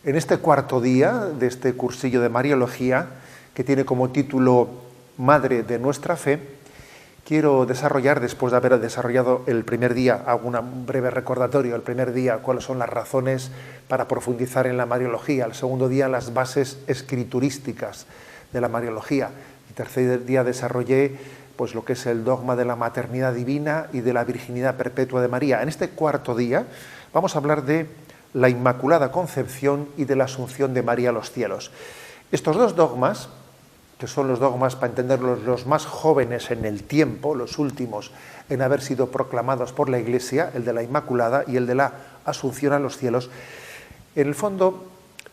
En este cuarto día de este cursillo de Mariología, que tiene como título Madre de nuestra Fe, quiero desarrollar, después de haber desarrollado el primer día, hago un breve recordatorio, el primer día cuáles son las razones para profundizar en la Mariología, el segundo día las bases escriturísticas de la Mariología, el tercer día desarrollé pues lo que es el dogma de la maternidad divina y de la virginidad perpetua de María. En este cuarto día vamos a hablar de la Inmaculada Concepción y de la Asunción de María a los cielos. Estos dos dogmas, que son los dogmas, para entenderlos, los más jóvenes en el tiempo, los últimos en haber sido proclamados por la Iglesia, el de la Inmaculada y el de la Asunción a los cielos, en el fondo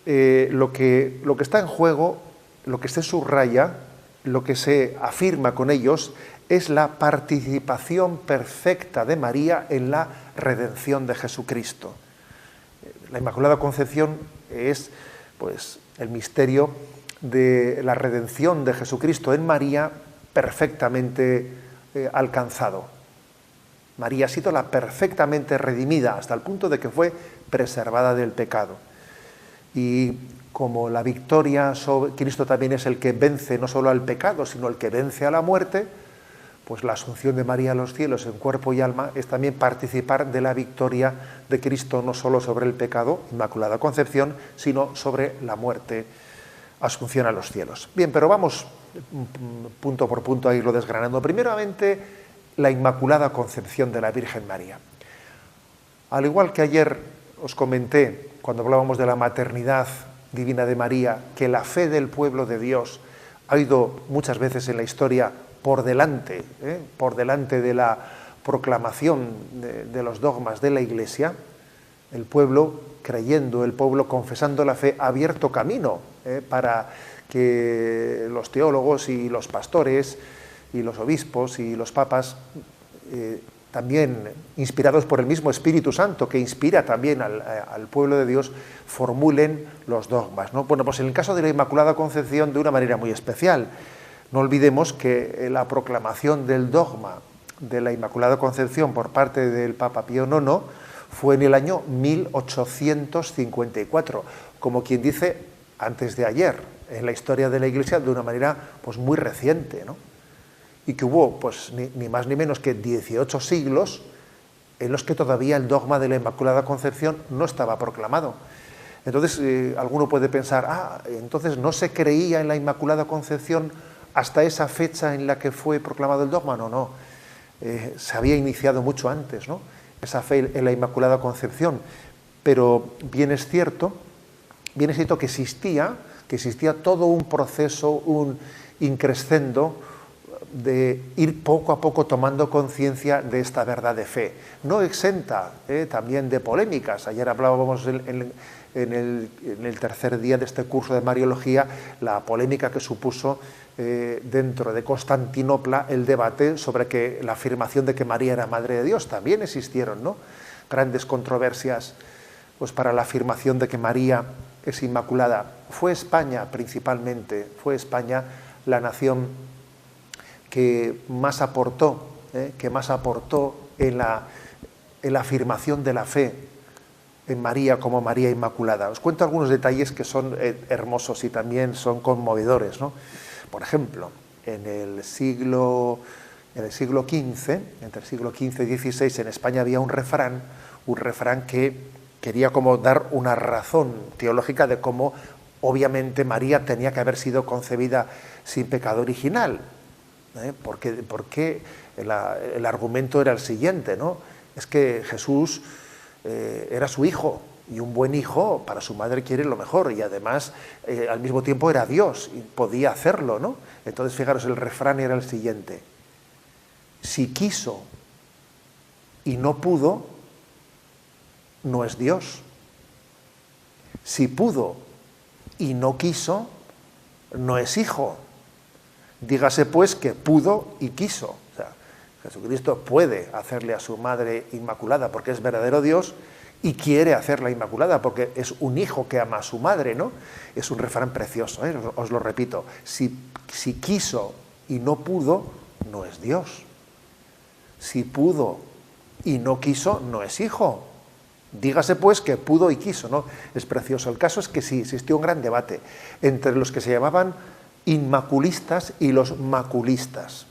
lo que está en juego, lo que se subraya, lo que se afirma con ellos es la participación perfecta de María en la redención de Jesucristo. La Inmaculada Concepción es pues, el misterio de la redención de Jesucristo en María perfectamente alcanzado. María ha sido la perfectamente redimida hasta el punto de que fue preservada del pecado. Y como la victoria sobre Cristo también es el que vence no solo al pecado, sino el que vence a la muerte, pues la asunción de María a los cielos en cuerpo y alma es también participar de la victoria de Cristo no solo sobre el pecado, Inmaculada Concepción, sino sobre la muerte, asunción a los cielos. Bien, pero vamos punto por punto a irlo desgranando. Primeramente, la Inmaculada Concepción de la Virgen María. Al igual que ayer os comenté, cuando hablábamos de la maternidad divina de María, que la fe del pueblo de Dios ha ido muchas veces en la historia por delante de la proclamación de los dogmas de la Iglesia. El pueblo creyendo, el pueblo confesando la fe, ha abierto camino para que los teólogos y los pastores y los obispos y los papas, también inspirados por el mismo Espíritu Santo, que inspira también al pueblo de Dios, formulen los dogmas, ¿no? Bueno, pues en el caso de la Inmaculada Concepción, de una manera muy especial. No olvidemos que la proclamación del dogma de la Inmaculada Concepción por parte del Papa Pío IX fue en el año 1854, como quien dice, antes de ayer, en la historia de la Iglesia, de una manera pues, muy reciente, ¿no? Y que hubo pues, ni más ni menos que 18 siglos en los que todavía el dogma de la Inmaculada Concepción no estaba proclamado. Entonces, alguno puede pensar, entonces no se creía en la Inmaculada Concepción hasta esa fecha en la que fue proclamado el dogma. No, se había iniciado mucho antes, ¿no? Esa fe en la Inmaculada Concepción, pero bien es cierto que existía todo un proceso, un increscendo de ir poco a poco tomando conciencia de esta verdad de fe, no exenta también de polémicas. Ayer hablábamos en el tercer día de este curso de Mariología la polémica que supuso dentro de Constantinopla el debate sobre que la afirmación de que María era Madre de Dios. También existieron, ¿no?, grandes controversias pues, para la afirmación de que María es inmaculada. Fue España principalmente, la nación que más aportó en la afirmación de la fe en María como María Inmaculada. Os cuento algunos detalles que son hermosos y también son conmovedores, ¿no? Por ejemplo, entre el siglo XV y XVI, en España había un refrán que quería como dar una razón teológica de cómo obviamente María tenía que haber sido concebida sin pecado original. Porque el argumento era el siguiente, ¿no? Es que Jesús era su hijo, y un buen hijo para su madre quiere lo mejor, y además al mismo tiempo era Dios y podía hacerlo, ¿no? Entonces, fijaros, el refrán era el siguiente: si quiso y no pudo, no es Dios. Si pudo y no quiso, no es hijo. Dígase pues que pudo y quiso. O sea, Jesucristo puede hacerle a su madre inmaculada porque es verdadero Dios, y quiere hacerla inmaculada porque es un hijo que ama a su madre, ¿no? Es un refrán precioso, ¿eh? Os lo repito. Si quiso y no pudo, no es Dios. Si pudo y no quiso, no es hijo. Dígase pues que pudo y quiso, ¿no? Es precioso. El caso es que sí, existió un gran debate entre los que se llamaban inmaculistas y los maculistas.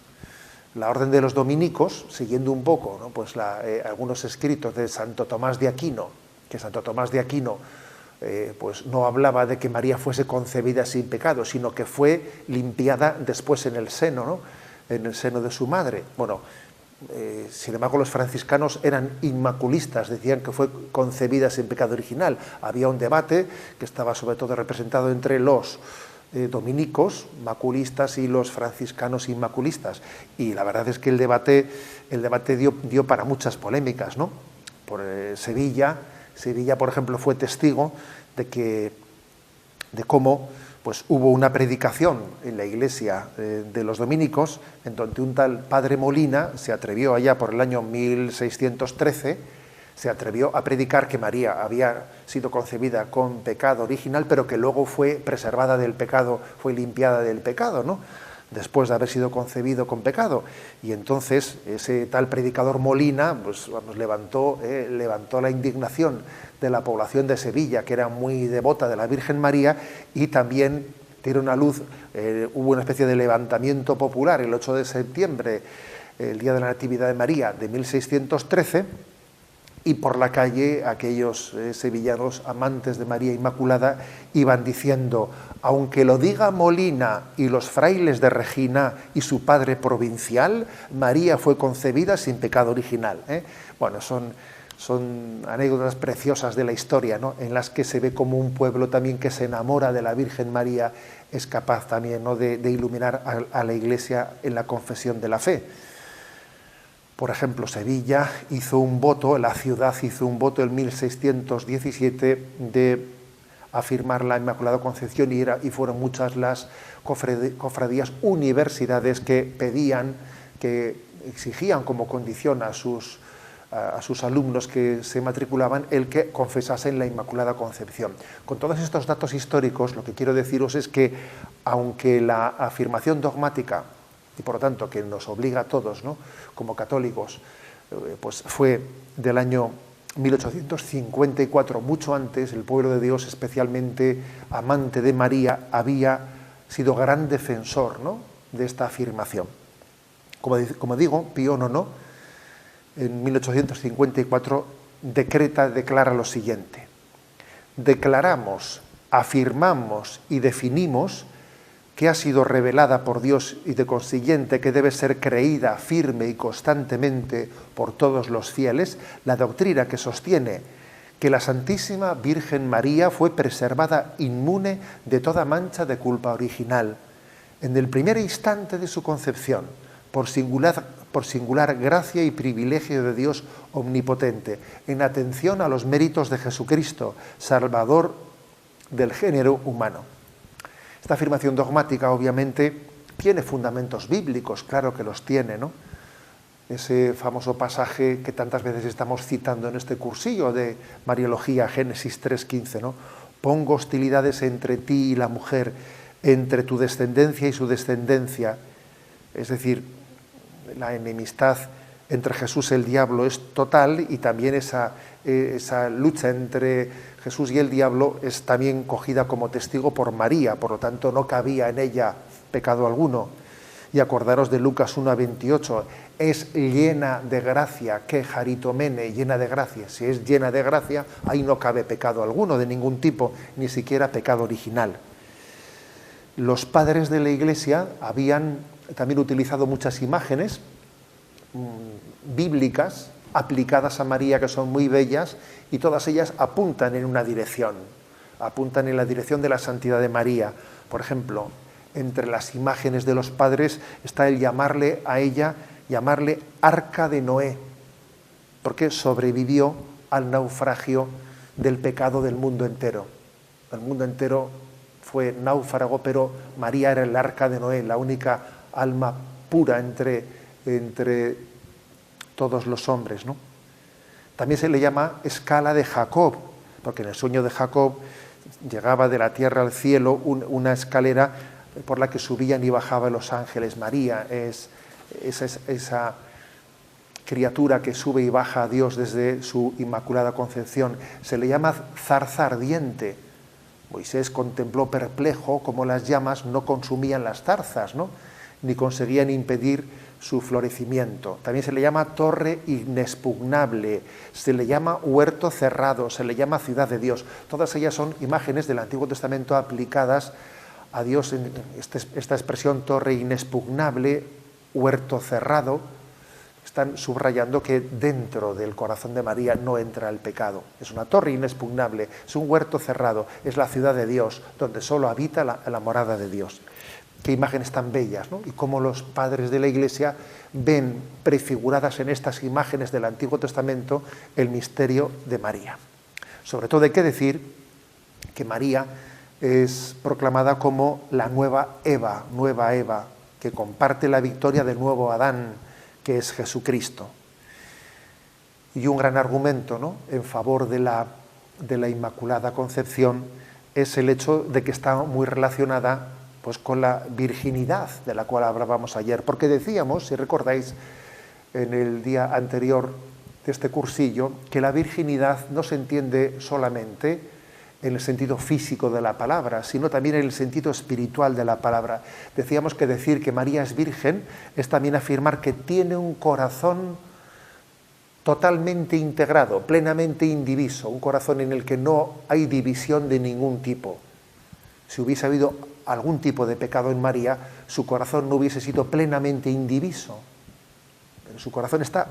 La orden de los dominicos, siguiendo un poco, ¿no?, pues algunos escritos de Santo Tomás de Aquino, que Santo Tomás de Aquino pues no hablaba de que María fuese concebida sin pecado, sino que fue limpiada después en el seno, ¿no?, en el seno de su madre. Bueno, sin embargo, los franciscanos eran inmaculistas, decían que fue concebida sin pecado original. Había un debate que estaba sobre todo representado entre los dominicos maculistas y los franciscanos inmaculistas, y la verdad es que el debate dio para muchas polémicas, ¿no? Por Sevilla, por ejemplo, fue testigo de cómo pues hubo una predicación en la iglesia de los dominicos, en donde un tal padre Molina se atrevió allá por el año 1613, se atrevió a predicar que María había sido concebida con pecado original, pero que luego fue preservada del pecado, fue limpiada del pecado, ¿no?, después de haber sido concebido con pecado. Y entonces ese tal predicador Molina pues, levantó la indignación de la población de Sevilla, que era muy devota de la Virgen María, y también dieron a luz, hubo una especie de levantamiento popular el 8 de septiembre, el día de la Natividad de María de 1613, y por la calle aquellos sevillanos amantes de María Inmaculada iban diciendo: aunque lo diga Molina y los frailes de Regina y su padre provincial, María fue concebida sin pecado original. Bueno, son anécdotas preciosas de la historia, ¿no?, en las que se ve como un pueblo también que se enamora de la Virgen María es capaz también, ¿no?, de iluminar a la Iglesia en la confesión de la fe. Por ejemplo, Sevilla hizo un voto, la ciudad hizo un voto en 1617 de afirmar la Inmaculada Concepción, y fueron muchas las cofradías, universidades que pedían, que exigían como condición a sus alumnos que se matriculaban el que confesasen la Inmaculada Concepción. Con todos estos datos históricos, lo que quiero deciros es que, aunque la afirmación dogmática, y por lo tanto que nos obliga a todos, ¿no?, como católicos, pues fue del año 1854, mucho antes, el pueblo de Dios, especialmente amante de María, había sido gran defensor, ¿no?, de esta afirmación. Como digo, Pío IX, en 1854, declara lo siguiente: declaramos, afirmamos y definimos que ha sido revelada por Dios y de consiguiente que debe ser creída firme y constantemente por todos los fieles, la doctrina que sostiene que la Santísima Virgen María fue preservada inmune de toda mancha de culpa original, en el primer instante de su concepción, por singular gracia y privilegio de Dios omnipotente, en atención a los méritos de Jesucristo, Salvador del género humano. Esta afirmación dogmática, obviamente, tiene fundamentos bíblicos, claro que los tiene, ¿no? Ese famoso pasaje que tantas veces estamos citando en este cursillo de Mariología, Génesis 3:15, ¿no? Pongo hostilidades entre ti y la mujer, entre tu descendencia y su descendencia. Es decir, la enemistad entre Jesús y el diablo es total, y también esa lucha entre Jesús y el diablo es también cogida como testigo por María, por lo tanto no cabía en ella pecado alguno. Y acordaros de Lucas 1:28, es llena de gracia, que jaritomene, llena de gracia. Si es llena de gracia, ahí no cabe pecado alguno de ningún tipo, ni siquiera pecado original. Los padres de la Iglesia habían también utilizado muchas imágenes bíblicas aplicadas a María, que son muy bellas, y todas ellas apuntan en una dirección, apuntan en la dirección de la santidad de María. Por ejemplo, entre las imágenes de los padres está el llamarle a ella, llamarle Arca de Noé, porque sobrevivió al naufragio del pecado del mundo entero. El mundo entero fue náufrago, pero María era el Arca de Noé, la única alma pura entre todos los hombres, ¿no? También se le llama escala de Jacob, porque en el sueño de Jacob llegaba de la tierra al cielo una escalera por la que subían y bajaban los ángeles. María es esa criatura que sube y baja a Dios desde su Inmaculada Concepción, se le llama zarza ardiente. Moisés contempló perplejo cómo las llamas no consumían las zarzas, ¿no?, ni conseguían impedir su florecimiento. También se le llama torre inexpugnable, se le llama huerto cerrado, se le llama ciudad de Dios. Todas ellas son imágenes del Antiguo Testamento aplicadas a Dios en esta expresión torre inexpugnable, huerto cerrado. Están subrayando que dentro del corazón de María no entra el pecado. Es una torre inexpugnable, es un huerto cerrado, es la ciudad de Dios, donde solo habita la morada de Dios. Qué imágenes tan bellas, ¿no? Y cómo los padres de la Iglesia ven prefiguradas en estas imágenes del Antiguo Testamento el misterio de María. Sobre todo hay que decir que María es proclamada como la nueva Eva, que comparte la victoria del nuevo Adán, que es Jesucristo. Y un gran argumento, ¿no?, en favor de la Inmaculada Concepción es el hecho de que está muy relacionada, pues, con la virginidad de la cual hablábamos ayer, porque decíamos, si recordáis, en el día anterior de este cursillo, que la virginidad no se entiende solamente en el sentido físico de la palabra, sino también en el sentido espiritual de la palabra. Decíamos que decir que María es virgen es también afirmar que tiene un corazón totalmente integrado, plenamente indiviso, un corazón en el que no hay división de ningún tipo. Si hubiese habido algún tipo de pecado en María, su corazón no hubiese sido plenamente indiviso. Pero su corazón está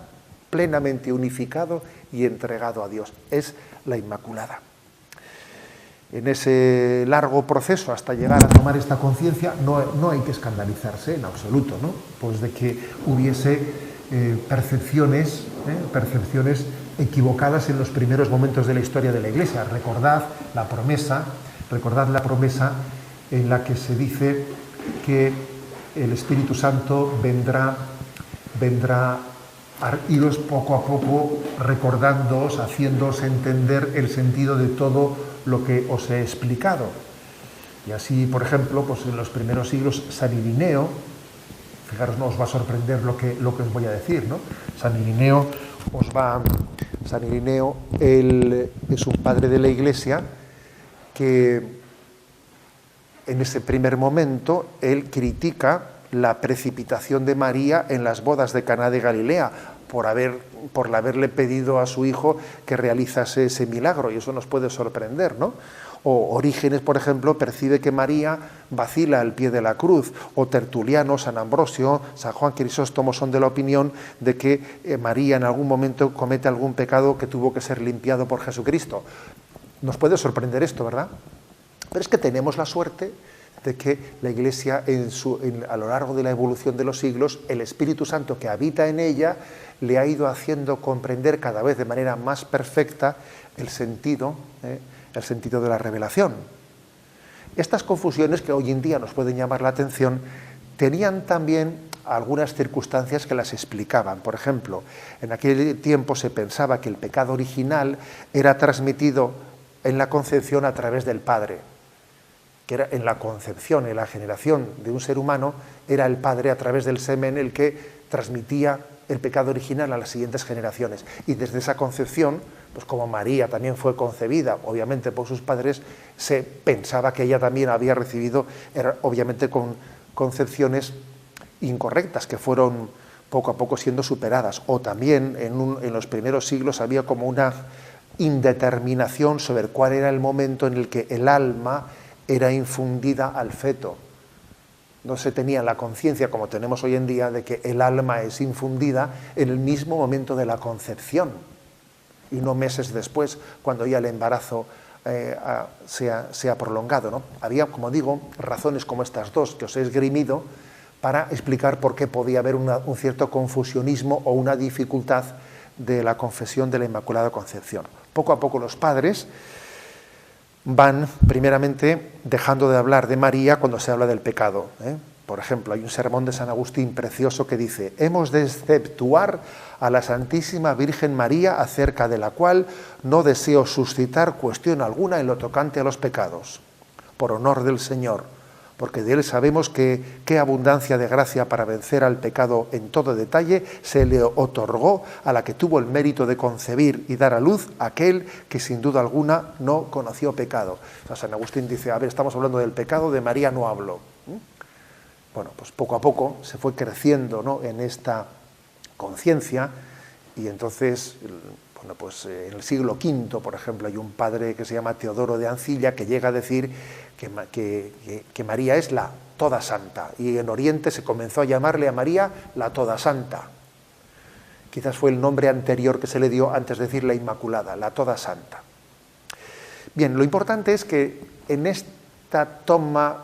plenamente unificado y entregado a Dios. Es la Inmaculada. En ese largo proceso hasta llegar a tomar esta conciencia no hay que escandalizarse en absoluto, ¿no?, pues de que hubiese percepciones equivocadas en los primeros momentos de la historia de la Iglesia. Recordad la promesa en la que se dice que el Espíritu Santo vendrá a iros poco a poco recordándoos, haciéndoos entender el sentido de todo lo que os he explicado. Y así, por ejemplo, pues en los primeros siglos, San Irineo, fijaros, no os va a sorprender lo que os voy a decir, ¿no? San Irineo él es un padre de la Iglesia que en ese primer momento él critica la precipitación de María en las bodas de Caná de Galilea por haberle pedido a su hijo que realizase ese milagro, y eso nos puede sorprender, ¿no? O Orígenes, por ejemplo, percibe que María vacila al pie de la cruz, o Tertuliano, San Ambrosio, San Juan Crisóstomo son de la opinión de que María en algún momento comete algún pecado que tuvo que ser limpiado por Jesucristo. Nos puede sorprender esto, ¿verdad? Pero es que tenemos la suerte de que la Iglesia, a lo largo de la evolución de los siglos, el Espíritu Santo que habita en ella le ha ido haciendo comprender cada vez de manera más perfecta el sentido de la revelación. Estas confusiones que hoy en día nos pueden llamar la atención tenían también algunas circunstancias que las explicaban. Por ejemplo, en aquel tiempo se pensaba que el pecado original era transmitido en la concepción a través del Padre, que era en la concepción, en la generación de un ser humano, era el Padre a través del semen el que transmitía el pecado original a las siguientes generaciones. Y desde esa concepción, pues como María también fue concebida, obviamente por sus padres, se pensaba que ella también había recibido, obviamente con concepciones incorrectas, que fueron poco a poco siendo superadas. O también en los primeros siglos había como una indeterminación sobre cuál era el momento en el que el alma era infundida al feto. No se tenía la conciencia, como tenemos hoy en día, de que el alma es infundida en el mismo momento de la concepción y no meses después, cuando ya el embarazo se ha prolongado, ¿no? Había, como digo, razones como estas dos que os he esgrimido para explicar por qué podía haber un cierto confusionismo o una dificultad de la confesión de la Inmaculada Concepción. Poco a poco los padres van, primeramente, dejando de hablar de María cuando se habla del pecado. Por ejemplo, hay un sermón de San Agustín precioso que dice: hemos de exceptuar a la Santísima Virgen María, acerca de la cual no deseo suscitar cuestión alguna en lo tocante a los pecados, por honor del Señor, porque de él sabemos que qué abundancia de gracia para vencer al pecado en todo detalle se le otorgó a la que tuvo el mérito de concebir y dar a luz aquel que sin duda alguna no conoció pecado. O sea, San Agustín dice, a ver, estamos hablando del pecado, de María no hablo. Bueno, pues poco a poco se fue creciendo, ¿no?, en esta conciencia, y entonces, bueno, pues en el siglo V, por ejemplo, hay un padre que se llama Teodoro de Ancilla que llega a decir que María es la toda santa, y en Oriente se comenzó a llamarle a María la toda santa. Quizás fue el nombre anterior que se le dio antes de decir la Inmaculada, la toda santa. Bien, lo importante es que en esta toma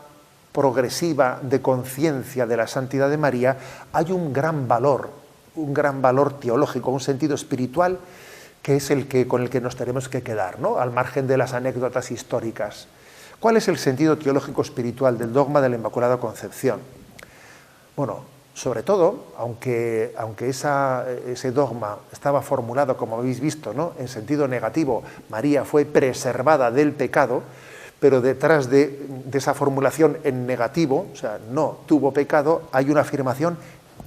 progresiva de conciencia de la santidad de María hay un gran valor teológico, un sentido espiritual que es con el que nos tenemos que quedar, ¿no?, al margen de las anécdotas históricas. ¿Cuál es el sentido teológico espiritual del dogma de la Inmaculada Concepción? Bueno, sobre todo, aunque ese dogma estaba formulado, como habéis visto, ¿no?, en sentido negativo, María fue preservada del pecado, pero detrás de esa formulación en negativo, o sea, no tuvo pecado, hay una afirmación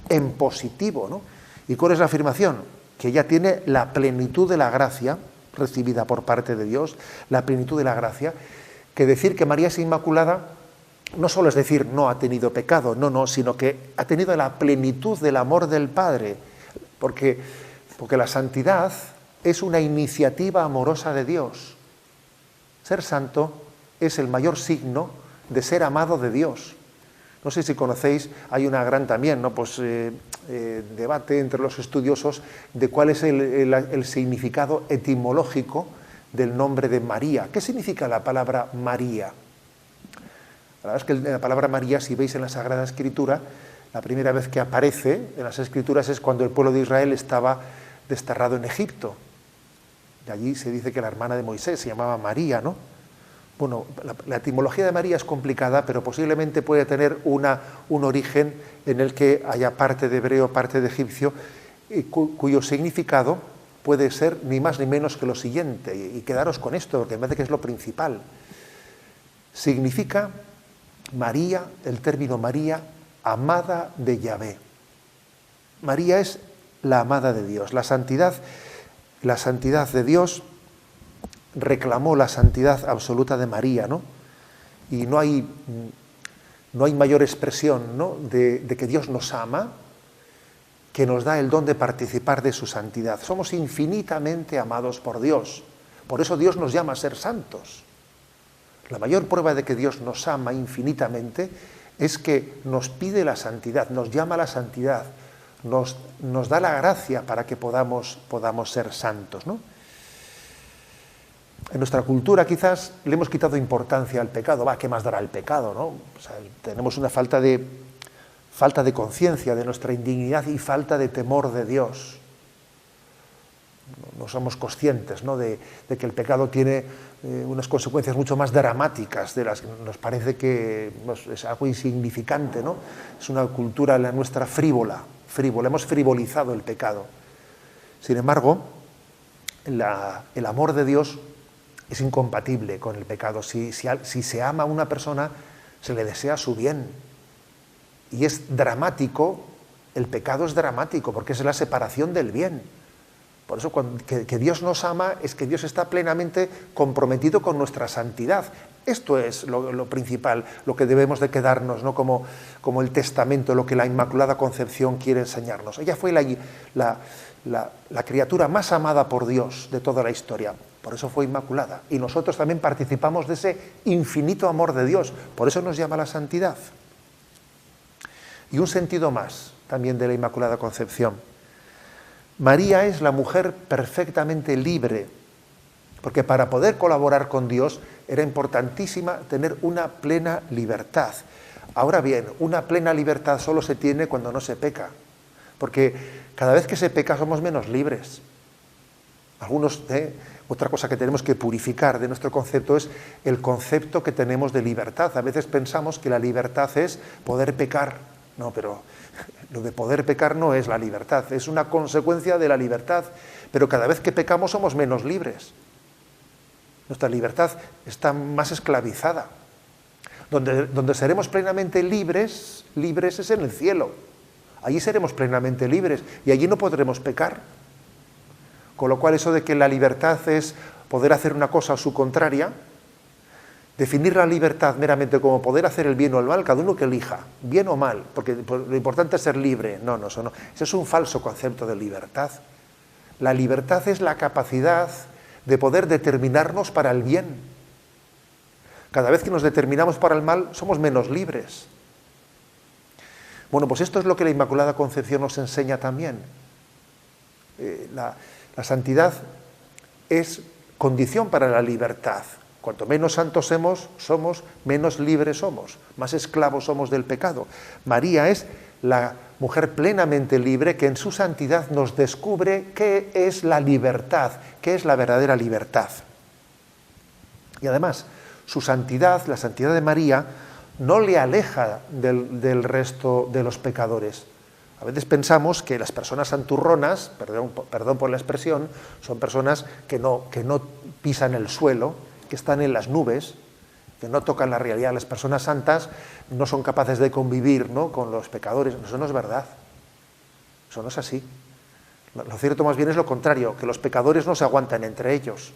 en positivo, ¿no? ¿Y cuál es la afirmación? Que ella tiene la plenitud de la gracia recibida por parte de Dios, la plenitud de la gracia, que decir que María es inmaculada no solo es decir no ha tenido pecado, no, sino que ha tenido la plenitud del amor del Padre, porque la santidad es una iniciativa amorosa de Dios. Ser santo es el mayor signo de ser amado de Dios. No sé si conocéis, hay una gran también, ¿no?, pues, debate entre los estudiosos de cuál es el significado etimológico del nombre de María. ¿Qué significa la palabra María? La verdad es que la palabra María, si veis en la Sagrada Escritura, la primera vez que aparece en las Escrituras es cuando el pueblo de Israel estaba desterrado en Egipto. Y allí se dice que la hermana de Moisés se llamaba María, ¿no? Bueno, la etimología de María es complicada, pero posiblemente puede tener un origen en el que haya parte de hebreo, parte de egipcio, cuyo significado puede ser ni más ni menos que lo siguiente, y quedaros con esto, porque me parece que es lo principal. Significa María, el término María, amada de Yahvé. María es la amada de Dios. La santidad de Dios reclamó la santidad absoluta de María, ¿no? Y no hay mayor expresión, ¿no?, de que Dios nos ama, que nos da el don de participar de su santidad. Somos infinitamente amados por Dios. Por eso Dios nos llama a ser santos. La mayor prueba de que Dios nos ama infinitamente es que nos pide la santidad, nos llama a la santidad, nos da la gracia para que podamos ser santos, ¿no? En nuestra cultura quizás le hemos quitado importancia al pecado. ¿Qué más dará el pecado, no? O sea, tenemos una falta de conciencia de nuestra indignidad y falta de temor de Dios. No somos conscientes, ¿no?, de que el pecado tiene unas consecuencias mucho más dramáticas de las que nos parece que es algo insignificante, ¿no? Es una cultura, la nuestra, frívola, hemos frivolizado el pecado. Sin embargo, el amor de Dios es incompatible con el pecado. Si se ama a una persona, se le desea su bien. Y es dramático, el pecado es dramático, porque es la separación del bien. Por eso que Dios nos ama es que Dios está plenamente comprometido con nuestra santidad. Esto es lo principal, lo que debemos de quedarnos, ¿no?, como el testamento, lo que la Inmaculada Concepción quiere enseñarnos. Ella fue la criatura más amada por Dios de toda la historia. Por eso fue inmaculada. Y nosotros también participamos de ese infinito amor de Dios. Por eso nos llama la santidad. Y un sentido más también de la Inmaculada Concepción. María es la mujer perfectamente libre, porque para poder colaborar con Dios era importantísima tener una plena libertad. Ahora bien, una plena libertad solo se tiene cuando no se peca, porque cada vez que se peca somos menos libres. Otra cosa que tenemos que purificar de nuestro concepto es el concepto que tenemos de libertad. A veces pensamos que la libertad es poder pecar. No, pero lo de poder pecar no es la libertad, es una consecuencia de la libertad. Pero cada vez que pecamos somos menos libres. Nuestra libertad está más esclavizada. Donde seremos plenamente libres es en el cielo. Allí seremos plenamente libres y allí no podremos pecar. Con lo cual eso de que la libertad es poder hacer una cosa o su contraria, definir la libertad meramente como poder hacer el bien o el mal, cada uno que elija, bien o mal, porque lo importante es ser libre. No, eso no. Ese es un falso concepto de libertad. La libertad es la capacidad de poder determinarnos para el bien. Cada vez que nos determinamos para el mal, somos menos libres. Bueno, pues esto es lo que la Inmaculada Concepción nos enseña también. La santidad es condición para la libertad. Cuanto menos santos somos, menos libres somos, más esclavos somos del pecado. María es la mujer plenamente libre que en su santidad nos descubre qué es la libertad, qué es la verdadera libertad. Y además, su santidad, la santidad de María, no le aleja del resto de los pecadores. A veces pensamos que las personas santurronas, perdón por la expresión, son personas que no pisan el suelo, que están en las nubes, que no tocan la realidad. Las personas santas no son capaces de convivir, ¿no?, con los pecadores. Eso no es verdad. Eso no es así. Lo cierto más bien es lo contrario, que los pecadores no se aguantan entre ellos.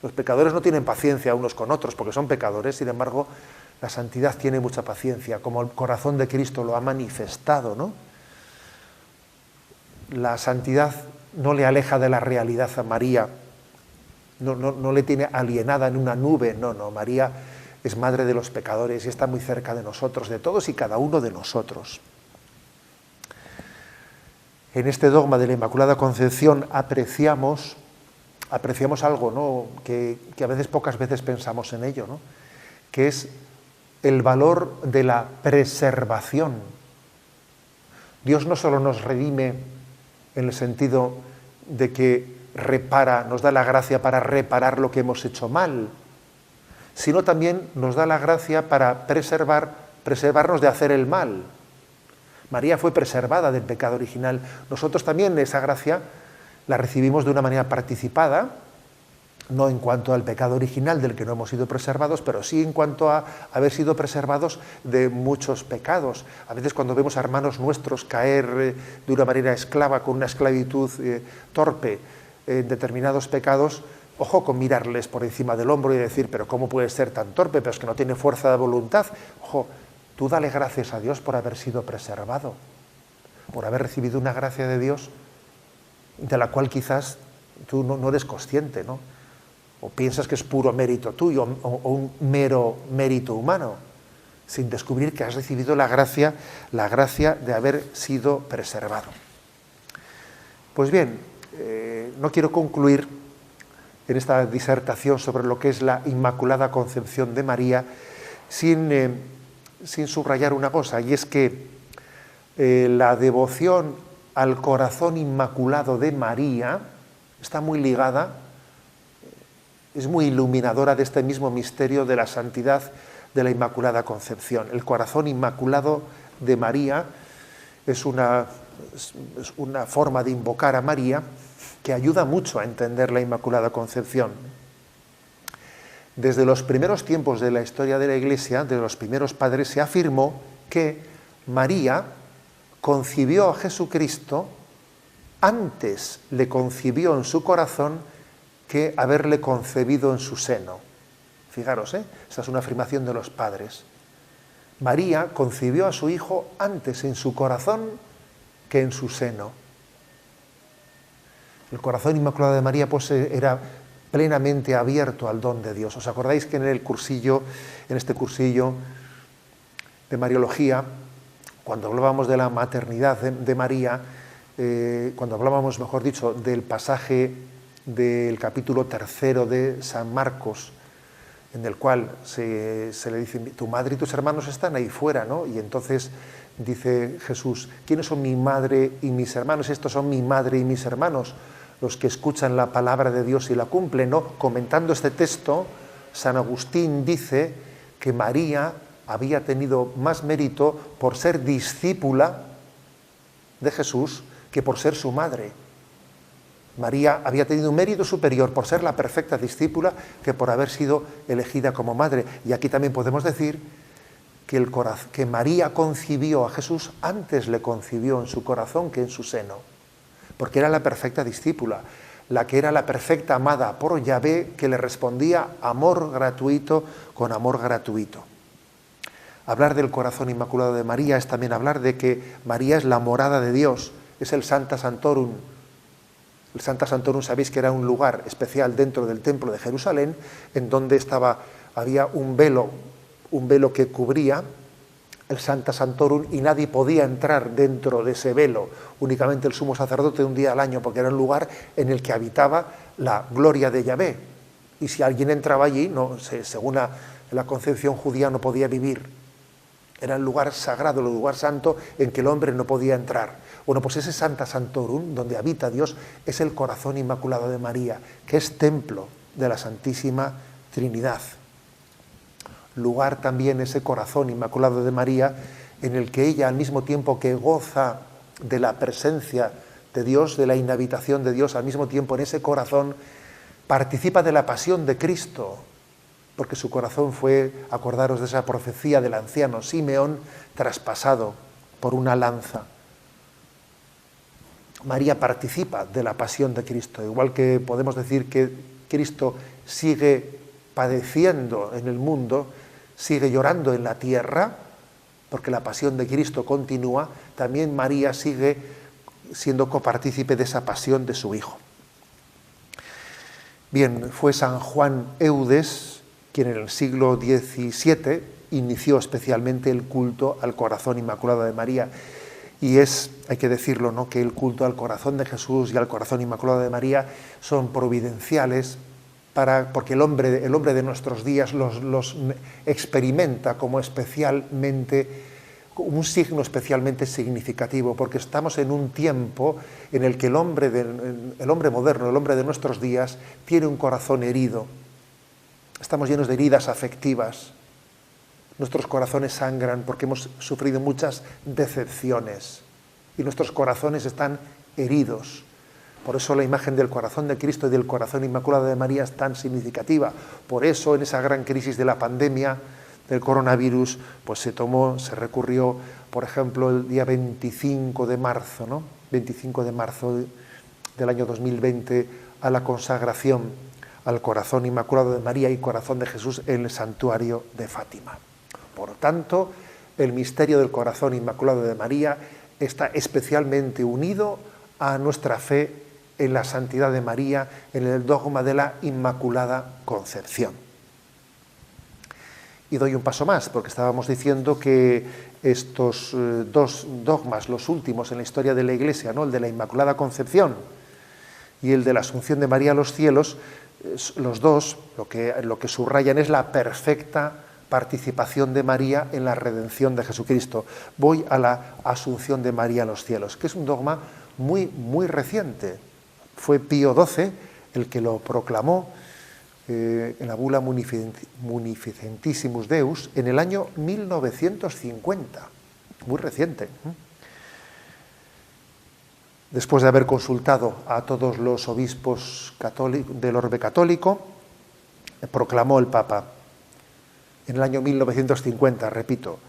Los pecadores no tienen paciencia unos con otros porque son pecadores, sin embargo, la santidad tiene mucha paciencia, como el corazón de Cristo lo ha manifestado, ¿no? La santidad no le aleja de la realidad a María, no le tiene alienada en una nube, no, María es madre de los pecadores y está muy cerca de nosotros, de todos y cada uno de nosotros. En este dogma de la Inmaculada Concepción apreciamos algo, ¿no?, que a veces, pocas veces pensamos en ello, ¿no?, que es el valor de la preservación. Dios no solo nos redime en el sentido de que nos da la gracia para reparar lo que hemos hecho mal, sino también nos da la gracia para preservarnos de hacer el mal. María fue preservada del pecado original. Nosotros también esa gracia la recibimos de una manera participada, no en cuanto al pecado original del que no hemos sido preservados, pero sí en cuanto a haber sido preservados de muchos pecados. A veces cuando vemos a hermanos nuestros caer de una manera esclava, con una esclavitud torpe en determinados pecados, ojo con mirarles por encima del hombro y decir, pero ¿cómo puede ser tan torpe? Pero es que no tiene fuerza de voluntad. Ojo, tú dale gracias a Dios por haber sido preservado, por haber recibido una gracia de Dios de la cual quizás tú no eres consciente, ¿no? O piensas que es puro mérito tuyo o un mero mérito humano, sin descubrir que has recibido la gracia de haber sido preservado. Pues bien, no quiero concluir en esta disertación sobre lo que es la Inmaculada Concepción de María sin subrayar una cosa, y es que la devoción al corazón inmaculado de María está muy ligada, es muy iluminadora de este mismo misterio de la santidad de la Inmaculada Concepción. El corazón inmaculado de María es una forma de invocar a María que ayuda mucho a entender la Inmaculada Concepción. Desde los primeros tiempos de la historia de la Iglesia, de los primeros padres, se afirmó que María concibió a Jesucristo, antes le concibió en su corazón que haberle concebido en su seno. Fijaros, esta es una afirmación de los padres. María concibió a su hijo antes en su corazón que en su seno. El corazón inmaculado de María pues era plenamente abierto al don de Dios. ¿Os acordáis que en este cursillo de Mariología, cuando hablábamos de la maternidad de María, cuando hablábamos, mejor dicho, del pasaje del capítulo 3 de San Marcos, en el cual se le dice, tu madre y tus hermanos están ahí fuera, ¿no? Y entonces dice Jesús, ¿quiénes son mi madre y mis hermanos? Estos son mi madre y mis hermanos, los que escuchan la palabra de Dios y la cumplen, ¿no? Comentando este texto, San Agustín dice que María había tenido más mérito por ser discípula de Jesús que por ser su madre. María había tenido un mérito superior por ser la perfecta discípula que por haber sido elegida como madre. Y aquí también podemos decir que María concibió a Jesús, antes le concibió en su corazón que en su seno, porque era la perfecta discípula, la que era la perfecta amada por Yahvé, que le respondía amor gratuito con amor gratuito. Hablar del corazón inmaculado de María es también hablar de que María es la morada de Dios, es el Sancta Sanctorum. El Sancta Sanctorum, sabéis que era un lugar especial dentro del templo de Jerusalén, en donde había un velo que cubría el Sancta Sanctorum y nadie podía entrar dentro de ese velo, únicamente el sumo sacerdote un día al año, porque era un lugar en el que habitaba la gloria de Yahvé. Y si alguien entraba allí, según la concepción judía, no podía vivir. Era el lugar sagrado, el lugar santo en que el hombre no podía entrar. Bueno, pues ese Sancta Sanctorum, donde habita Dios, es el corazón inmaculado de María, que es templo de la Santísima Trinidad. Lugar también ese corazón inmaculado de María, en el que ella, al mismo tiempo que goza de la presencia de Dios, de la inhabitación de Dios, al mismo tiempo en ese corazón participa de la pasión de Cristo, porque su corazón fue, acordaros de esa profecía del anciano Simeón, traspasado por una lanza. María participa de la pasión de Cristo, igual que podemos decir que Cristo sigue padeciendo en el mundo, sigue llorando en la tierra, porque la pasión de Cristo continúa, también María sigue siendo copartícipe de esa pasión de su Hijo. Bien, fue San Juan Eudes quien en el siglo XVII inició especialmente el culto al corazón inmaculado de María. Y hay que decirlo, ¿no?, que el culto al corazón de Jesús y al corazón inmaculado de María son providenciales, porque el hombre de nuestros días los experimenta como un signo especialmente significativo, porque estamos en un tiempo en el que el hombre moderno, el hombre de nuestros días, tiene un corazón herido. Estamos llenos de heridas afectivas. Nuestros corazones sangran porque hemos sufrido muchas decepciones y nuestros corazones están heridos. Por eso la imagen del corazón de Cristo y del corazón inmaculado de María es tan significativa. Por eso en esa gran crisis de la pandemia del coronavirus, pues se recurrió, por ejemplo, el día 25 de marzo, ¿no? 25 de marzo del año 2020, a la consagración al corazón inmaculado de María y corazón de Jesús en el santuario de Fátima. Por tanto, el misterio del corazón inmaculado de María está especialmente unido a nuestra fe en la santidad de María, en el dogma de la Inmaculada Concepción. Y doy un paso más, porque estábamos diciendo que estos dos dogmas, los últimos en la historia de la Iglesia, ¿no?, el de la Inmaculada Concepción y el de la Asunción de María a los cielos, los dos lo que subrayan es la perfecta participación de María en la redención de Jesucristo. Voy a la Asunción de María a los cielos, que es un dogma muy, muy reciente. Fue Pío XII el que lo proclamó en la bula Munificentissimus Deus en el año 1950, muy reciente. Después de haber consultado a todos los obispos del orbe católico, proclamó el Papa en el año 1950, repito,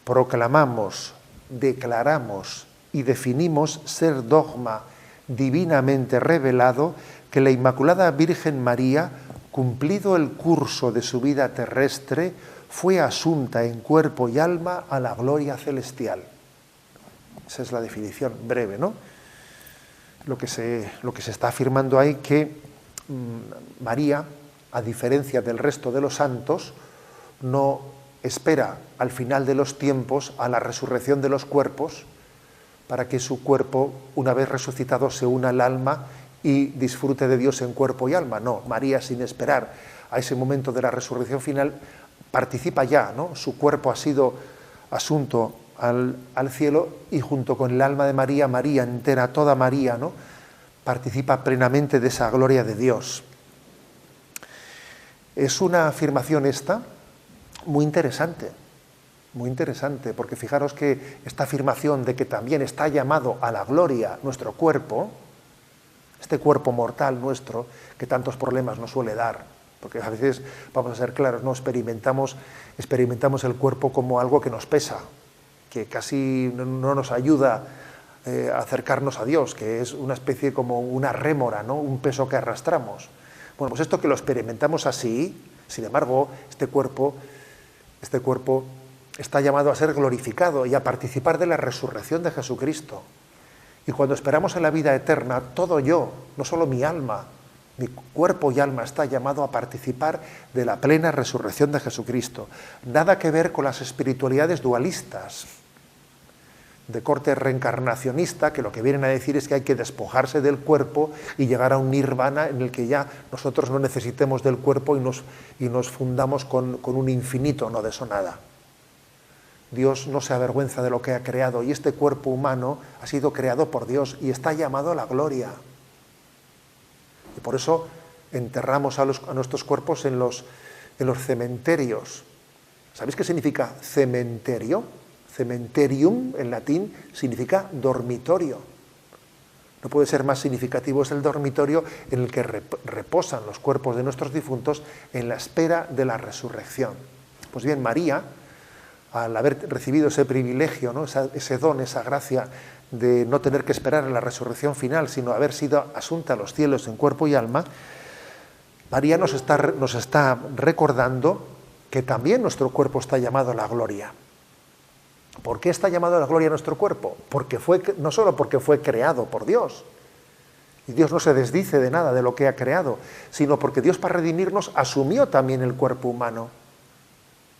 proclamamos, declaramos y definimos ser dogma divinamente revelado que la Inmaculada Virgen María, cumplido el curso de su vida terrestre, fue asunta en cuerpo y alma a la gloria celestial. Esa es la definición breve, ¿no? Lo que se está afirmando ahí que María, a diferencia del resto de los santos, no espera al final de los tiempos a la resurrección de los cuerpos para que su cuerpo, una vez resucitado, se una al alma y disfrute de Dios en cuerpo y alma. No, María, sin esperar a ese momento de la resurrección final, participa ya, ¿no? Su cuerpo ha sido asunto al cielo y junto con el alma de María, María entera, toda María, ¿no?, participa plenamente de esa gloria de Dios. Es una afirmación esta muy interesante, porque fijaros que esta afirmación de que también está llamado a la gloria nuestro cuerpo, este cuerpo mortal nuestro que tantos problemas nos suele dar, porque a veces, vamos a ser claros, ¿no? experimentamos el cuerpo como algo que nos pesa, que casi no nos ayuda a acercarnos a Dios, que es una especie como una rémora, ¿no? Un peso que arrastramos. Bueno, pues esto que lo experimentamos así, sin embargo, este cuerpo está llamado a ser glorificado y a participar de la resurrección de Jesucristo. Y cuando esperamos en la vida eterna, todo yo, no solo mi alma, mi cuerpo y alma está llamado a participar de la plena resurrección de Jesucristo. Nada que ver con las espiritualidades dualistas, de corte reencarnacionista, que lo que vienen a decir es que hay que despojarse del cuerpo y llegar a un nirvana en el que ya nosotros no necesitemos del cuerpo y nos fundamos con un infinito. No, de eso nada. Dios no se avergüenza de lo que ha creado y este cuerpo humano ha sido creado por Dios y está llamado a la gloria. Y por eso enterramos a nuestros cuerpos en los cementerios. ¿Sabéis qué significa cementerio? Cementerium, en latín, significa dormitorio. No puede ser más significativo, es el dormitorio en el que reposan los cuerpos de nuestros difuntos en la espera de la resurrección. Pues bien, María, al haber recibido ese privilegio, ¿no? ese don, esa gracia de no tener que esperar a la resurrección final, sino haber sido asunta a los cielos en cuerpo y alma, María nos está recordando que también nuestro cuerpo está llamado a la gloria. ¿Por qué está llamado a la gloria nuestro cuerpo? No solo porque fue creado por Dios, y Dios no se desdice de nada de lo que ha creado, sino porque Dios, para redimirnos, asumió también el cuerpo humano.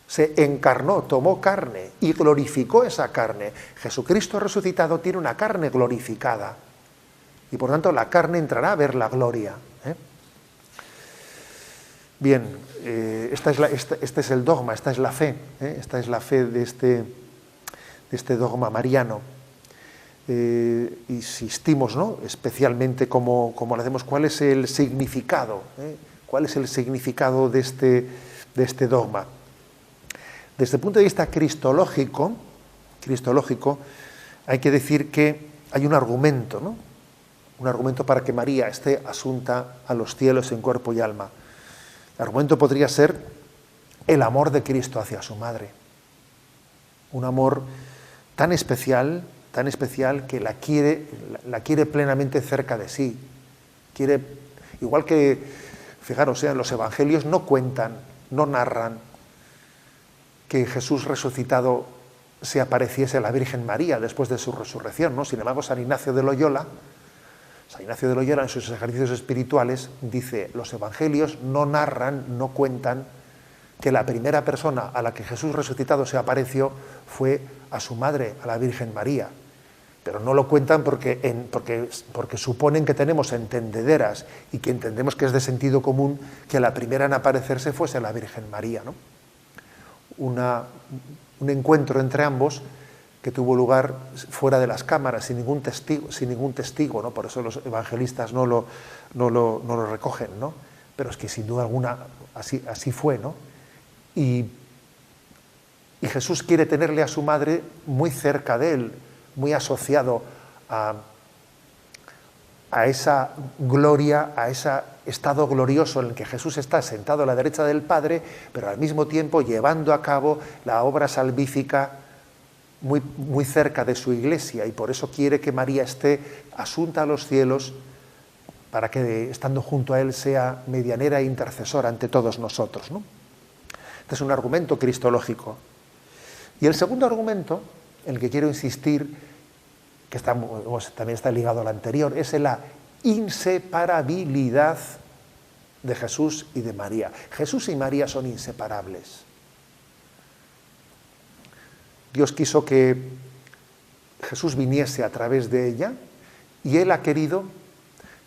Se encarnó, tomó carne y glorificó esa carne. Jesucristo resucitado tiene una carne glorificada y por tanto la carne entrará a ver la gloria. Bien, este es el dogma, esta es la fe, esta es la fe de este dogma mariano. Insistimos, ¿no? Especialmente como lo hacemos, ¿cuál es el significado? ¿Cuál es el significado de este dogma? Desde el punto de vista cristológico, hay que decir que hay un argumento, ¿no? Un argumento para que María esté asunta a los cielos en cuerpo y alma. El argumento podría ser el amor de Cristo hacia su madre. Un amor tan especial que la quiere plenamente cerca de sí. Igual que, fijaros, los evangelios no cuentan, no narran que Jesús resucitado se apareciese a la Virgen María después de su resurrección, ¿no? Sin embargo, San Ignacio de Loyola en sus ejercicios espirituales dice: los evangelios no narran, no cuentan que la primera persona a la que Jesús resucitado se apareció fue a su madre, a la Virgen María. Pero no lo cuentan porque suponen que tenemos entendederas y que entendemos que es de sentido común que la primera en aparecerse fuese la Virgen María, ¿no? Un encuentro entre ambos que tuvo lugar fuera de las cámaras, sin ningún testigo, ¿no? Por eso los evangelistas no lo recogen, ¿no? Pero es que sin duda alguna así fue, ¿no? Y Jesús quiere tenerle a su madre muy cerca de él, muy asociado a esa gloria, a ese estado glorioso en el que Jesús está sentado a la derecha del Padre, pero al mismo tiempo llevando a cabo la obra salvífica muy, muy cerca de su iglesia, y por eso quiere que María esté asunta a los cielos para que, estando junto a él, sea medianera e intercesora ante todos nosotros, ¿no? Este es un argumento cristológico. Y el segundo argumento, en el que quiero insistir, que también está ligado al anterior, es en la inseparabilidad de Jesús y de María. Jesús y María son inseparables. Dios quiso que Jesús viniese a través de ella y Él ha querido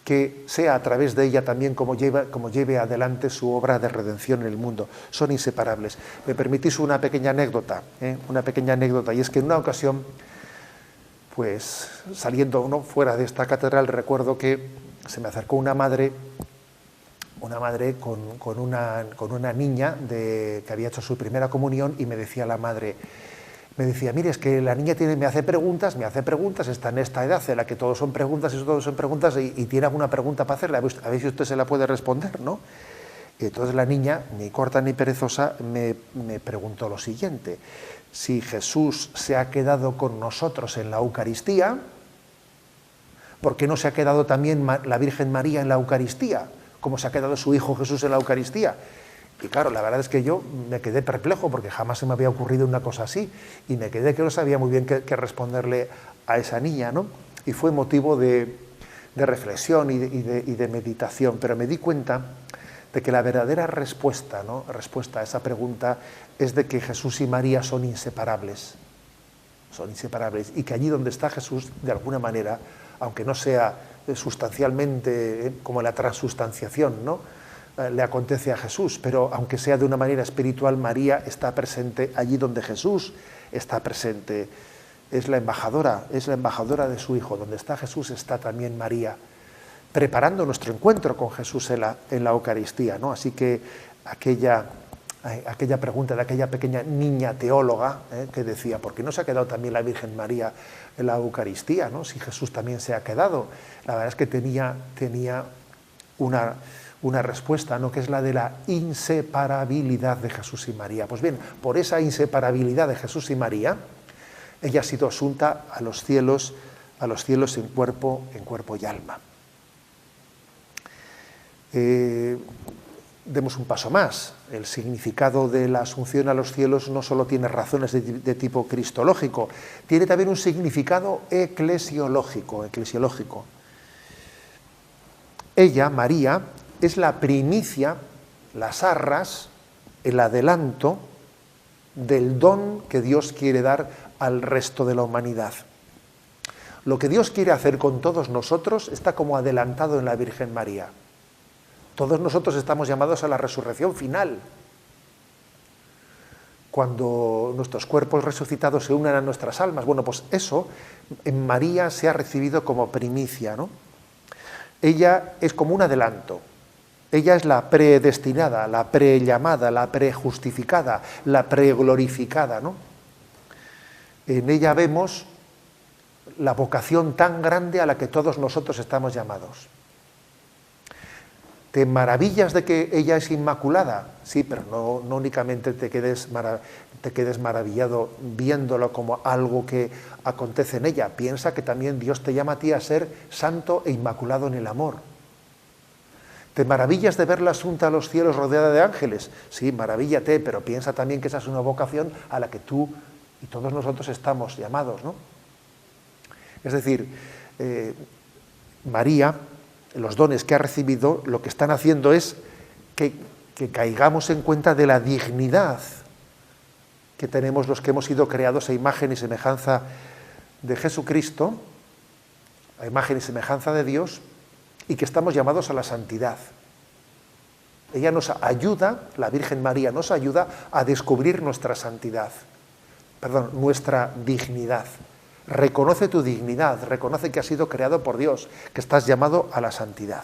que sea a través de ella también como lleve adelante su obra de redención en el mundo. Son inseparables. Me permitís una pequeña anécdota, y es que en una ocasión, pues saliendo fuera de esta catedral, recuerdo que se me acercó una madre con una niña que había hecho su primera comunión, y me decía la madre: me decía, mire, es que la niña me hace preguntas, está en esta edad en la que todos son preguntas y tiene alguna pregunta para hacerle, a ver si usted se la puede responder, ¿no? Y entonces la niña, ni corta ni perezosa, me preguntó lo siguiente: si Jesús se ha quedado con nosotros en la Eucaristía, ¿por qué no se ha quedado también la Virgen María en la Eucaristía, como se ha quedado su Hijo Jesús en la Eucaristía? Y claro, la verdad es que yo me quedé perplejo porque jamás se me había ocurrido una cosa así y me quedé que no sabía muy bien qué responderle a esa niña, ¿no? Y fue motivo de reflexión y de meditación, pero me di cuenta de que la verdadera respuesta, ¿no?, respuesta a esa pregunta es de que Jesús y María son inseparables y que allí donde está Jesús, de alguna manera, aunque no sea sustancialmente como la transustanciación, ¿no?, le acontece a Jesús, pero aunque sea de una manera espiritual, María está presente allí donde Jesús está presente. Es la embajadora de su Hijo. Donde está Jesús está también María, preparando nuestro encuentro con Jesús en la Eucaristía, ¿no? Así que aquella pregunta de aquella pequeña niña teóloga, que decía, ¿por qué no se ha quedado también la Virgen María en la Eucaristía, ¿no?, si Jesús también se ha quedado? La verdad es que tenía una respuesta, ¿no?, que es la de la inseparabilidad de Jesús y María. Pues bien, por esa inseparabilidad de Jesús y María, ella ha sido asunta a los cielos en cuerpo y alma. Demos un paso más. El significado de la asunción a los cielos no solo tiene razones de tipo cristológico, tiene también un significado eclesiológico. Ella, María, es la primicia, las arras, el adelanto del don que Dios quiere dar al resto de la humanidad. Lo que Dios quiere hacer con todos nosotros está como adelantado en la Virgen María. Todos nosotros estamos llamados a la resurrección final. Cuando nuestros cuerpos resucitados se unan a nuestras almas, bueno, pues eso en María se ha recibido como primicia, ¿no? Ella es como un adelanto. Ella es la predestinada, la prellamada, la prejustificada, la preglorificada, ¿no? En ella vemos la vocación tan grande a la que todos nosotros estamos llamados. ¿Te maravillas de que ella es inmaculada? Sí, pero no únicamente te quedes maravillado viéndolo como algo que acontece en ella. Piensa que también Dios te llama a ti a ser santo e inmaculado en el amor. ¿Te maravillas de verla asunta a los cielos rodeada de ángeles? Sí, maravíllate, pero piensa también que esa es una vocación a la que tú y todos nosotros estamos llamados, ¿no? Es decir, María, los dones que ha recibido, lo que están haciendo es que caigamos en cuenta de la dignidad que tenemos los que hemos sido creados a imagen y semejanza de Jesucristo, a imagen y semejanza de Dios, y que estamos llamados a la santidad. Ella nos ayuda, la Virgen María nos ayuda a descubrir nuestra santidad, nuestra dignidad. Reconoce tu dignidad, reconoce que has sido creado por Dios, que estás llamado a la santidad.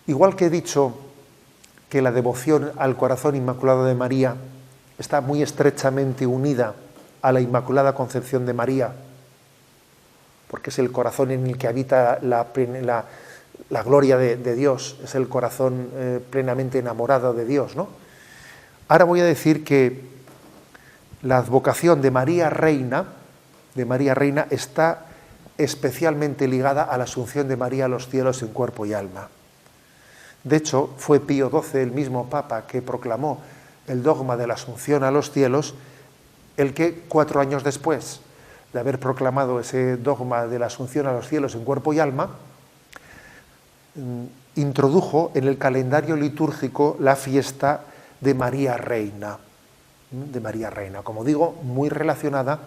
Igual que he dicho que la devoción al corazón inmaculado de María está muy estrechamente unida a la Inmaculada Concepción de María, porque es el corazón en el que habita la gloria de Dios, es el corazón plenamente enamorado de Dios, ¿no? Ahora voy a decir que la advocación de María Reina está especialmente ligada a la asunción de María a los cielos en cuerpo y alma. De hecho, fue Pío XII, el mismo Papa, que proclamó el dogma de la asunción a los cielos, el que 4 años después de haber proclamado ese dogma de la asunción a los cielos en cuerpo y alma, introdujo en el calendario litúrgico la fiesta de María Reina. Como digo, muy relacionada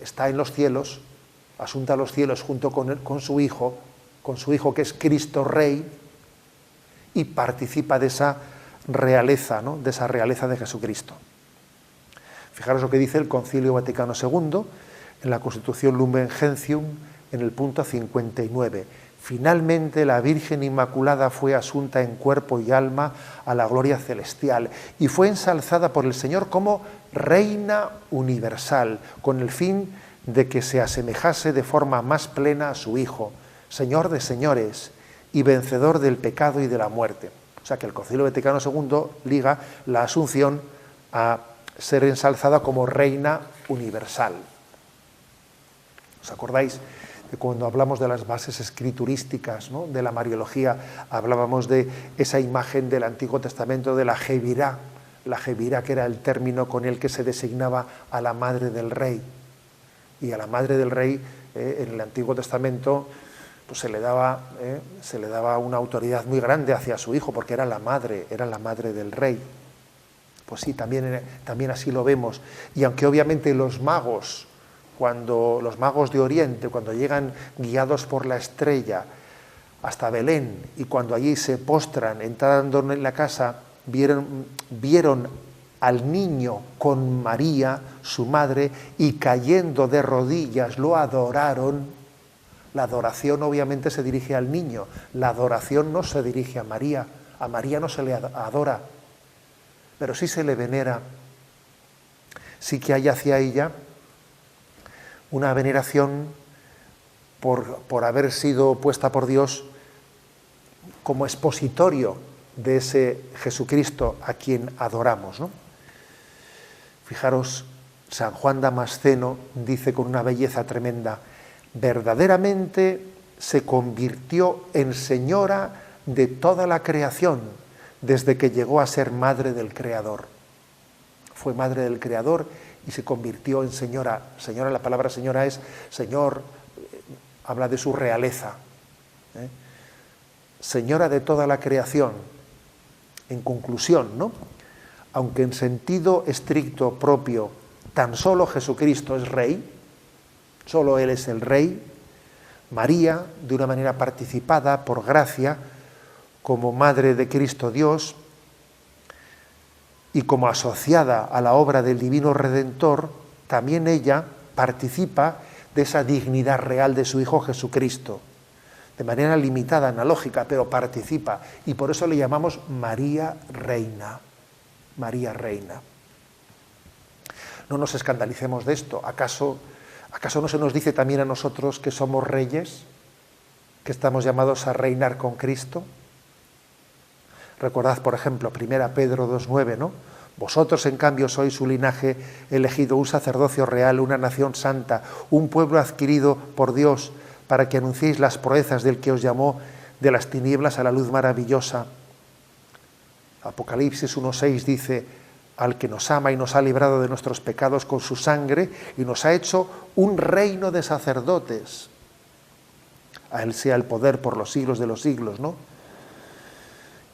está en los cielos, asunta a los cielos junto con su Hijo que es Cristo Rey, y participa de esa realeza, ¿no?, de esa realeza de Jesucristo. Fijaros lo que dice el Concilio Vaticano II en la Constitución Lumen Gentium, en el punto 59. Finalmente la Virgen Inmaculada fue asunta en cuerpo y alma a la gloria celestial y fue ensalzada por el Señor como Reina universal, con el fin de que se asemejase de forma más plena a su Hijo, Señor de señores y vencedor del pecado y de la muerte. O sea que el Concilio Vaticano II liga la Asunción a ser ensalzada como Reina universal. ¿Os acordáis que cuando hablamos de las bases escriturísticas, ¿no?, de la Mariología, hablábamos de esa imagen del Antiguo Testamento de la Jebirá, que era el término con el que se designaba a la madre del rey? Y a la madre del rey en el Antiguo Testamento pues se le daba una autoridad muy grande hacia su hijo, porque era la madre del rey. Pues sí, también así lo vemos. Y aunque obviamente los magos de Oriente, cuando llegan guiados por la estrella hasta Belén, y cuando allí se postran, entrando en la casa, vieron al niño con María, su madre, y cayendo de rodillas lo adoraron. La adoración obviamente se dirige al niño, la adoración no se dirige a María no se le adora, pero sí se le venera. Sí que hay hacia ella una veneración por haber sido puesta por Dios como expositorio de ese Jesucristo a quien adoramos, ¿no? Fijaros, San Juan Damasceno dice con una belleza tremenda: verdaderamente se convirtió en señora de toda la creación desde que llegó a ser madre del Creador. Fue madre del Creador y se convirtió en señora. Señora, la palabra señora es Señor, habla de su realeza. Señora de toda la creación. En conclusión, ¿no?, aunque en sentido estricto propio tan solo Jesucristo es Rey, solo Él es el Rey, María, de una manera participada por gracia, como Madre de Cristo Dios y como asociada a la obra del Divino Redentor, también ella participa de esa dignidad real de su Hijo Jesucristo, de manera limitada, analógica, pero participa, y por eso le llamamos María Reina. María Reina. No nos escandalicemos de esto. ¿Acaso no se nos dice también a nosotros que somos reyes, que estamos llamados a reinar con Cristo? Recordad, por ejemplo, 1 Pedro 2:9, ¿no? Vosotros, en cambio, sois un linaje elegido, un sacerdocio real, una nación santa, un pueblo adquirido por Dios, para que anunciéis las proezas del que os llamó de las tinieblas a la luz maravillosa. Apocalipsis 1:6 dice: al que nos ama y nos ha librado de nuestros pecados con su sangre y nos ha hecho un reino de sacerdotes. A Él sea el poder por los siglos de los siglos, ¿no?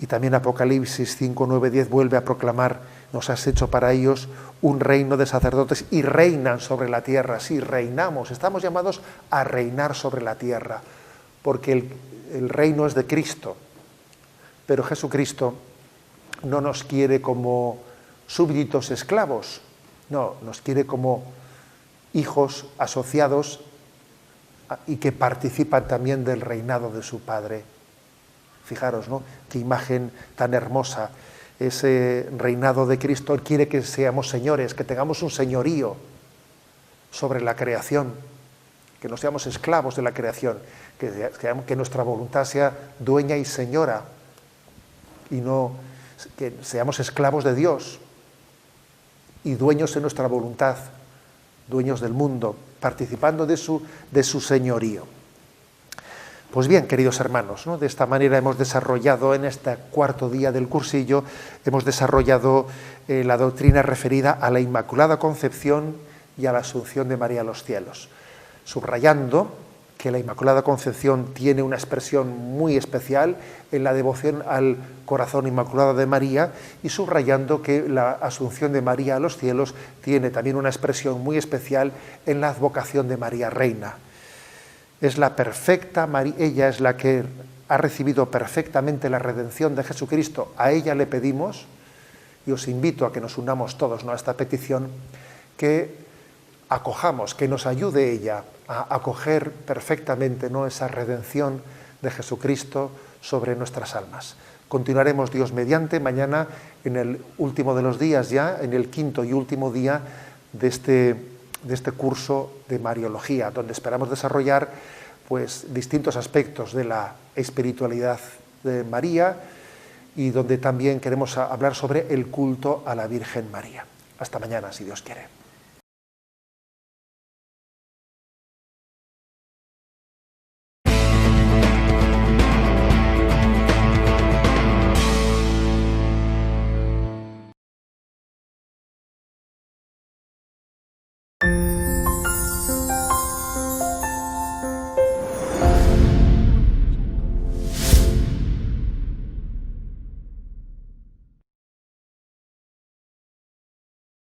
Y también Apocalipsis 5:9-10 vuelve a proclamar: nos has hecho para ellos un reino de sacerdotes y reinan sobre la tierra. Sí, reinamos, estamos llamados a reinar sobre la tierra, porque el reino es de Cristo, pero Jesucristo no nos quiere como súbditos esclavos, no, nos quiere como hijos asociados y que participan también del reinado de su Padre. Fijaros, ¿no?, qué imagen tan hermosa. Ese reinado de Cristo quiere que seamos señores, que tengamos un señorío sobre la creación, que no seamos esclavos de la creación, que nuestra voluntad sea dueña y señora, y no que seamos esclavos de Dios y dueños en nuestra voluntad, dueños del mundo, participando de su señorío. Pues bien, queridos hermanos, ¿no?, de esta manera hemos desarrollado en este cuarto día del cursillo, hemos desarrollado la doctrina referida a la Inmaculada Concepción y a la Asunción de María a los cielos, subrayando que la Inmaculada Concepción tiene una expresión muy especial en la devoción al corazón inmaculado de María, y subrayando que la Asunción de María a los cielos tiene también una expresión muy especial en la advocación de María Reina. Es la perfecta María, ella es la que ha recibido perfectamente la redención de Jesucristo. A ella le pedimos, y os invito a que nos unamos todos, ¿no?, a esta petición, que acojamos, que nos ayude ella a acoger perfectamente, ¿no?, esa redención de Jesucristo sobre nuestras almas. Continuaremos, Dios mediante, mañana en el último de los días ya, en el quinto y último día de este curso de Mariología, donde esperamos desarrollar pues, distintos aspectos de la espiritualidad de María y donde también queremos hablar sobre el culto a la Virgen María. Hasta mañana, si Dios quiere.